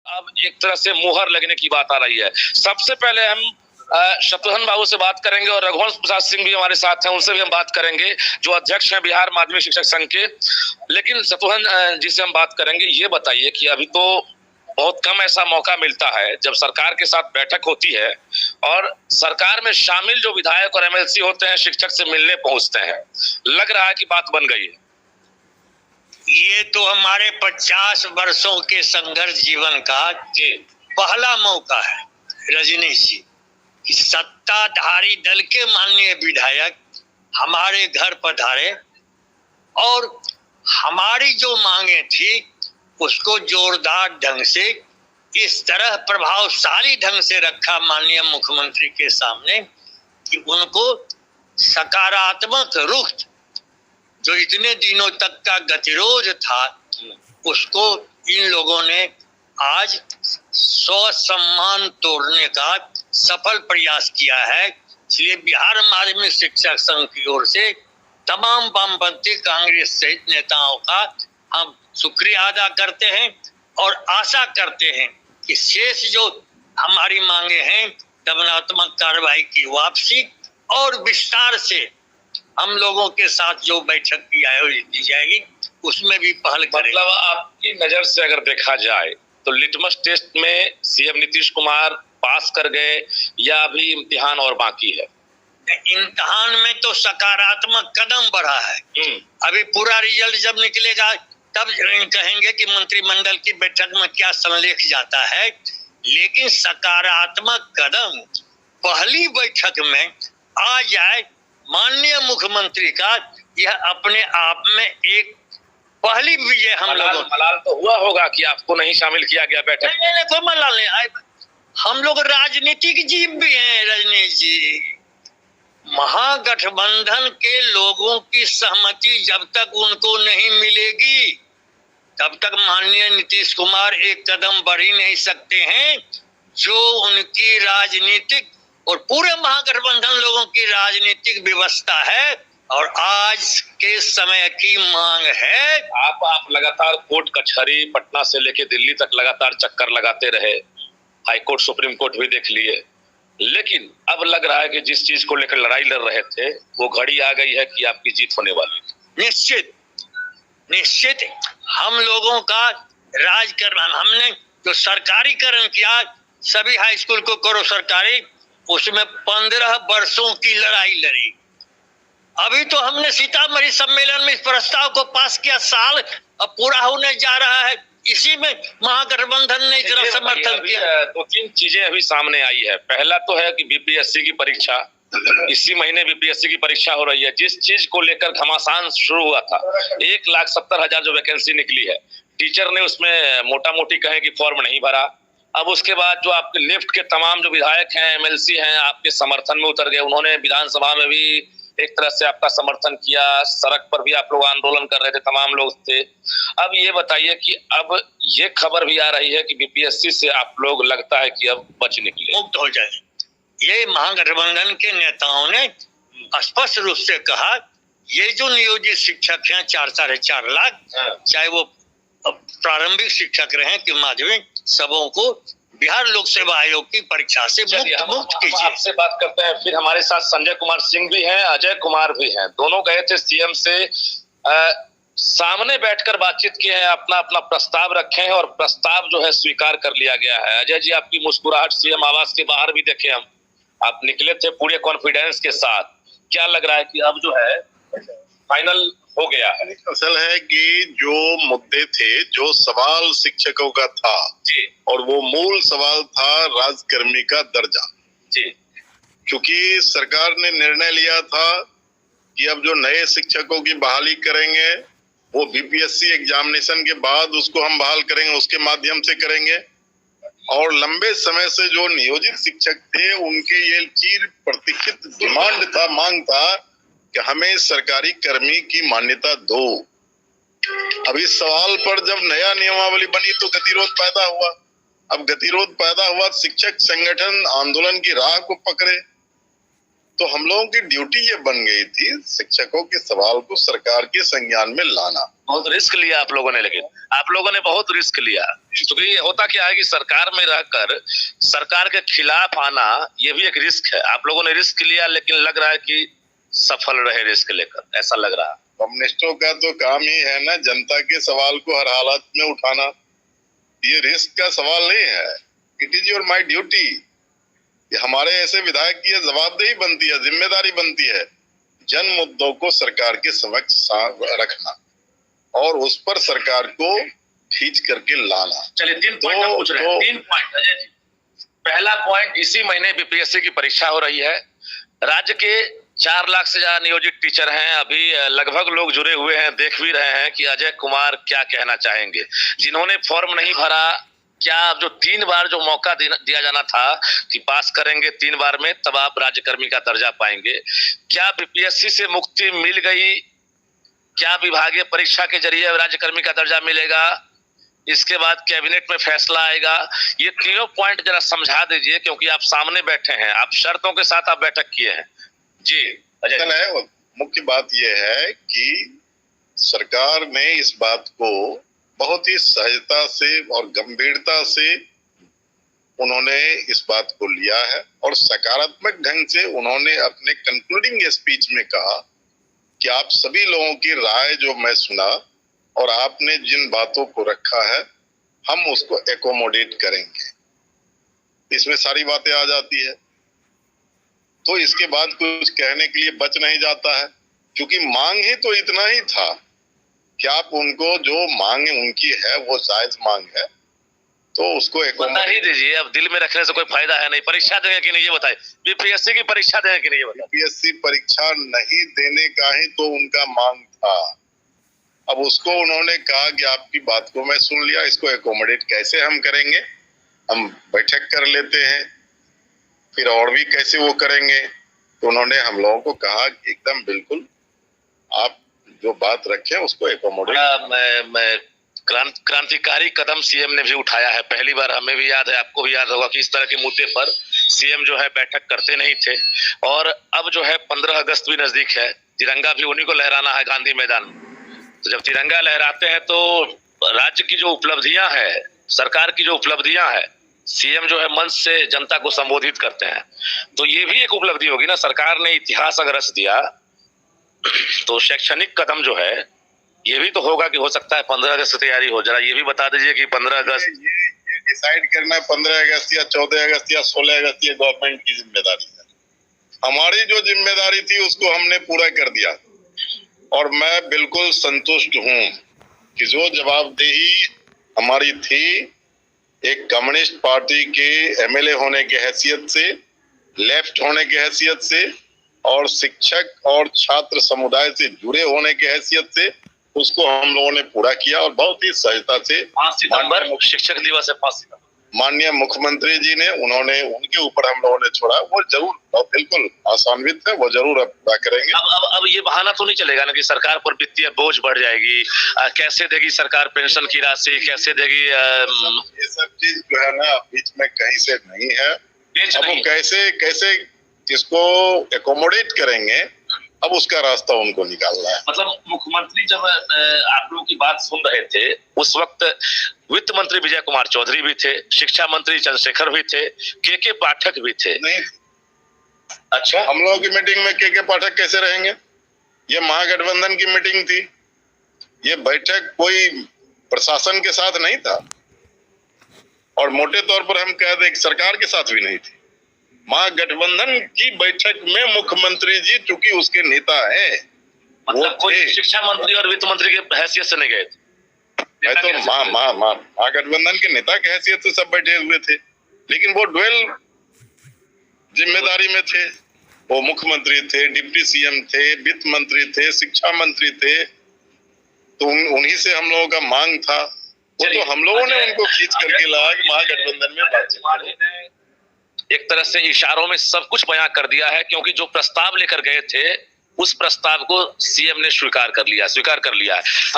अब एक तरह से मुहर लगने की बात आ रही है। सबसे पहले हम शत्रुघ्न बाबू से बात करेंगे और रघुवंश प्रसाद सिंह भी हमारे साथ हैं, उनसे भी हम बात करेंगे जो अध्यक्ष हैं बिहार माध्यमिक शिक्षक संघ के। लेकिन शत्रुघ्न जी से हम बात करेंगे, ये बताइए कि अभी तो बहुत कम ऐसा मौका मिलता है जब सरकार के साथ बैठक होती है और सरकार में शामिल जो विधायक और एमएलसी होते हैं शिक्षक से मिलने पहुंचते हैं। लग रहा है कि बात बन गई है। ये तो हमारे 50 वर्षों के संघर्ष जीवन का पहला मौका है रजनीश जी, कि सत्ताधारी दल के माननीय विधायक हमारे घर पधारे और हमारी जो मांगे थी उसको जोरदार ढंग से इस तरह प्रभावशाली ढंग से रखा माननीय मुख्यमंत्री के सामने कि उनको सकारात्मक रुख जो इतने दिनों तक का गतिरोध था उसको इन लोगों ने आज स्वसम्मान तोड़ने का सफल प्रयास किया है। इसलिए बिहार माध्यमिक शिक्षक संघ की ओर से तमाम वामपंथी कांग्रेस सहित नेताओं का हम शुक्रिया अदा करते हैं और आशा करते हैं कि शेष जो हमारी मांगे हैं दमनात्मक कार्रवाई की वापसी और विस्तार से हम लोगों के साथ जो बैठक की आयोजित की जाएगी उसमें भी पहल करें। मतलब आपकी नजर से अगर देखा जाए तो लिटमस टेस्ट में सीएम नीतीश कुमार पास कर गए या अभी इम्तिहान और बाकी है? इम्तिहान में तो सकारात्मक कदम बढ़ा है। अभी पूरा रिजल्ट जब निकलेगा तब कहेंगे कि मंत्रिमंडल की बैठक में क्या संलेख जाता है, लेकिन सकारात्मक कदम पहली बैठक में आ जाए माननीय मुख्यमंत्री का, यह अपने आप में एक पहली विजय हम लोगों। मलाल तो हुआ होगा कि आपको नहीं शामिल किया गया बैठक? नहीं, कोई मलाल नहीं। हम लोग राजनीतिक जीव भी हैं रजनीश जी। महागठबंधन के लोगों की सहमति जब तक उनको नहीं मिलेगी तब तक माननीय नीतीश कुमार एक कदम बढ़ ही नहीं सकते हैं। जो उनकी राजनीतिक और पूरे महागठबंधन लोगों की राजनीतिक व्यवस्था है और आज के समय की मांग है। आप लगातार कोर्ट कचहरी पटना से लेके दिल्ली तक लगातार चक्कर लगाते रहे, हाई कोर्ट सुप्रीम कोर्ट भी देख लिए, लेकिन अब लग रहा है कि जिस चीज को लेकर लड़ाई लड़ रहे थे वो घड़ी आ गई है कि आपकी जीत होने वाली है। निश्चित हम लोगों का राजकरण, हमने जो सरकारीकरण किया, सभी हाई स्कूल को करो सरकारी, उसमें 15 वर्षों की लड़ाई लड़ी। अभी तो हमने सीतामढ़ी सम्मेलन में इस प्रस्ताव को पास किया, साल अब पूरा होने जा रहा है, इसी में महागठबंधन ने इतना समर्थन किया। 2-3 चीजें अभी सामने आई है। पहला तो है कि बीपीएससी की परीक्षा, इसी महीने बीपीएससी की परीक्षा हो रही है। जिस चीज को लेकर घमासान शुरू हुआ था, 1,70,000 जो वैकेंसी निकली है, टीचर ने उसमें मोटा मोटी कहे कि फॉर्म नहीं भरा। अब उसके बाद जो आपके लेफ्ट के तमाम जो विधायक हैं, एमएलसी हैं, आपके समर्थन में उतर गए। उन्होंने विधानसभा में भी एक तरह से आपका समर्थन किया, सड़क पर भी आप लोग आंदोलन कर रहे थे, तमाम लोग थे। अब ये बताइए कि अब ये खबर भी आ रही है कि बीपीएससी से आप लोग लगता है कि अब बच निकले, मुक्त हो जाए। ये महागठबंधन के नेताओं ने स्पष्ट रूप से कहा, ये जो नियोजित शिक्षक हैं 4-4.5 लाख, चाहे वो प्रारंभिक शिक्षक रहे कि माध्यमिक, सबों को बिहार लोक सेवा आयोग की परीक्षा से मुक्त कीजिए। आपसे बात करते हैं। फिर हमारे साथ संजय कुमार सिंह भी हैं, अजय कुमार भी हैं। दोनों गए थे सीएम से सामने बैठकर बातचीत किए हैं, अपना अपना प्रस्ताव रखे हैं और प्रस्ताव जो है स्वीकार कर लिया गया है। अजय जी, आपकी मुस्कुराहट सीएम आवास के बाहर भी देखे हम, आप निकले थे पूरे कॉन्फिडेंस के साथ। क्या लग रहा है कि अब जो है फाइनल हो गया है? असल है कि जो मुद्दे थे, जो सवाल शिक्षकों का था जी, और वो मूल सवाल था राजकर्मी का दर्जा जी, क्योंकि सरकार ने निर्णय लिया था कि अब जो नए शिक्षकों की बहाली करेंगे वो बीपीएससी एग्जामिनेशन के बाद उसको हम बहाल करेंगे, उसके माध्यम से करेंगे। और लंबे समय से जो नियोजित शिक्षक थे उनके ये चिर प्रतीक्षित डिमांड था, मांग था कि हमें सरकारी कर्मी की मान्यता दो। अब इस सवाल पर जब नया नियमावली बनी तो गतिरोध पैदा हुआ। अब गतिरोध पैदा हुआ, शिक्षक संगठन आंदोलन की राह को पकड़े तो हम लोगों की ड्यूटी ये बन गई थी शिक्षकों के सवाल को सरकार के संज्ञान में लाना। बहुत रिस्क लिया आप लोगों ने, लेकिन आप लोगों ने बहुत रिस्क लिया, क्योंकि होता क्या है कि सरकार में रहकर सरकार के खिलाफ आना ये भी एक रिस्क है। आप लोगों ने रिस्क लिया, लेकिन लग रहा है कि सफल रहे रिस्क लेकर, ऐसा लग रहा है। कम्युनिस्टों का तो काम ही है ना जनता के सवाल को हर हालत में उठाना। ये रिस्क का सवाल नहीं है, it is your my duty. ये हमारे ऐसे विधायक की जवाबदेही बनती है, जिम्मेदारी बनती है जन मुद्दों को सरकार के समक्ष रखना और उस पर सरकार को खींच करके लाना। चलिए 3 पॉइंट हम पूछ रहे हैं। 3 पॉइंट अजय जी। पहला पॉइंट, इसी महीने बीपीएससी की परीक्षा हो रही है। राज्य के 4 लाख से ज्यादा नियोजित टीचर हैं। अभी लगभग लोग जुड़े हुए हैं, देख भी रहे हैं कि अजय कुमार क्या कहना चाहेंगे। जिन्होंने फॉर्म नहीं भरा, क्या जो 3 बार जो मौका दिया जाना था कि पास करेंगे 3 बार में तब आप राज्यकर्मी का दर्जा पाएंगे, क्या बीपीएससी से मुक्ति मिल गई? क्या विभागीय परीक्षा के जरिए राज्यकर्मी का दर्जा मिलेगा? इसके बाद कैबिनेट में फैसला आएगा? ये तीनों पॉइंट जरा समझा दीजिए, क्योंकि आप सामने बैठे हैं, आप शर्तों के साथ आप बैठक किए हैं। जी अजय। मुख्य बात यह है कि सरकार ने इस बात को बहुत ही सहजता से और गंभीरता से उन्होंने इस बात को लिया है और सकारात्मक ढंग से उन्होंने अपने कंक्लूडिंग स्पीच में कहा कि आप सभी लोगों की राय जो मैं सुना और आपने जिन बातों को रखा है हम उसको एकोमोडेट करेंगे। इसमें सारी बातें आ जाती है, तो इसके बाद कुछ कहने के लिए बच नहीं जाता है, क्योंकि मांग ही तो इतना ही था कि आप उनको जो मांग उनकी है वो जायज मांग है, तो उसको बता ही दीजिए। अब दिल में रखने से कोई फायदा है नहीं। परीक्षा देंगे कि नहीं ये बताइए। बीपीएससी की परीक्षा देंगे कि नहीं ये बताइए। बीपीएससी परीक्षा नहीं देने का ही तो उनका मांग था। अब उसको उन्होंने कहा कि आपकी बात को मैं सुन लिया, इसको एकोमोडेट कैसे हम करेंगे, हम बैठक कर लेते हैं, फिर और भी कैसे वो करेंगे। तो उन्होंने हम लोगों को कहा कि एकदम बिल्कुल आप जो बात रखे उसको एकोमोडेट। मैं क्रांतिकारी कदम सीएम ने भी उठाया है। पहली बार हमें भी याद है, आपको भी याद होगा कि इस तरह के मुद्दे पर सीएम जो है बैठक करते नहीं थे। और अब जो है 15 अगस्त भी नजदीक है, तिरंगा भी उन्हीं को लहराना है गांधी मैदान में। तो जब तिरंगा लहराते हैं तो राज्य की जो उपलब्धियां है, सरकार की जो उपलब्धियां है, सीएम जो है मंच से जनता को संबोधित करते हैं, तो ये भी एक उपलब्धि होगी ना। सरकार ने इतिहास अगर रच दिया तो शैक्षणिक कदम जो है ये भी तो होगा कि हो सकता है 15 अगस्त की तैयारी हो। जरा ये भी बता दीजिए कि 15 अगस्त ये डिसाइड करना 15 अगस्त या 14 अगस्त या 16 अगस्त ये गवर्नमेंट की जिम्मेदारी है। हमारी जो जिम्मेदारी थी उसको हमने पूरा कर दिया और मैं बिल्कुल संतुष्ट हूं कि जो जवाबदेही हमारी थी एक कम्युनिस्ट पार्टी के एमएलए होने के हैसियत से, लेफ्ट होने के हैसियत से और शिक्षक और छात्र समुदाय से जुड़े होने के हैसियत से, उसको हम लोगों ने पूरा किया और बहुत ही सहजता से 5 सितंबर शिक्षक दिवस है। 5 सितंबर माननीय मुख्यमंत्री जी ने उनके ऊपर हम लोगों ने छोड़ा, वो जरूर बिल्कुल आसान्वित है, वो जरूर अब पूरा करेंगे। अब ये बहाना तो नहीं चलेगा ना कि सरकार पर वित्तीय बोझ बढ़ जाएगी। कैसे देगी सरकार पेंशन की राशि, कैसे देगी? ये सब चीज जो है ना बीच में कहीं से नहीं है। अब वो कैसे इसको एकोमोडेट करेंगे, अब उसका रास्ता उनको निकालना है। मतलब मुख्यमंत्री जब आप लोगों की बात सुन रहे थे उस वक्त वित्त मंत्री विजय कुमार चौधरी भी थे, शिक्षा मंत्री चंद्रशेखर भी थे, के पाठक भी थे। नहीं, अच्छा, हम लोगों की मीटिंग में के पाठक कैसे रहेंगे? ये महागठबंधन की मीटिंग थी, ये बैठक कोई प्रशासन के साथ नहीं था और मोटे तौर पर हम कह दें सरकार के साथ भी नहीं थी। महागठबंधन की बैठक में मुख्यमंत्री जी चूंकि उसके नेता हैं, मतलब कोई शिक्षा मंत्री और वित्त मंत्री की हैसियत से नहीं गए थे। तो महागठबंधन के नेता की हैसियत से सब बैठे हुए थे, लेकिन वो ड्यूअल जिम्मेदारी में थे। वो मुख्यमंत्री थे, डिप्टी सीएम थे, वित्त मंत्री थे, शिक्षा मंत्री थे, तो उन्हीं से हम लोगों का मांग था। वो तो हम लोगों ने उनको खींच करके लाया कि महागठबंधन में बातचीत। एक तरह से इशारों में सब कुछ बयां कर दिया है, क्योंकि जो प्रस्ताव लेकर गए थे उस प्रस्ताव को सीएम ने स्वीकार कर लिया है।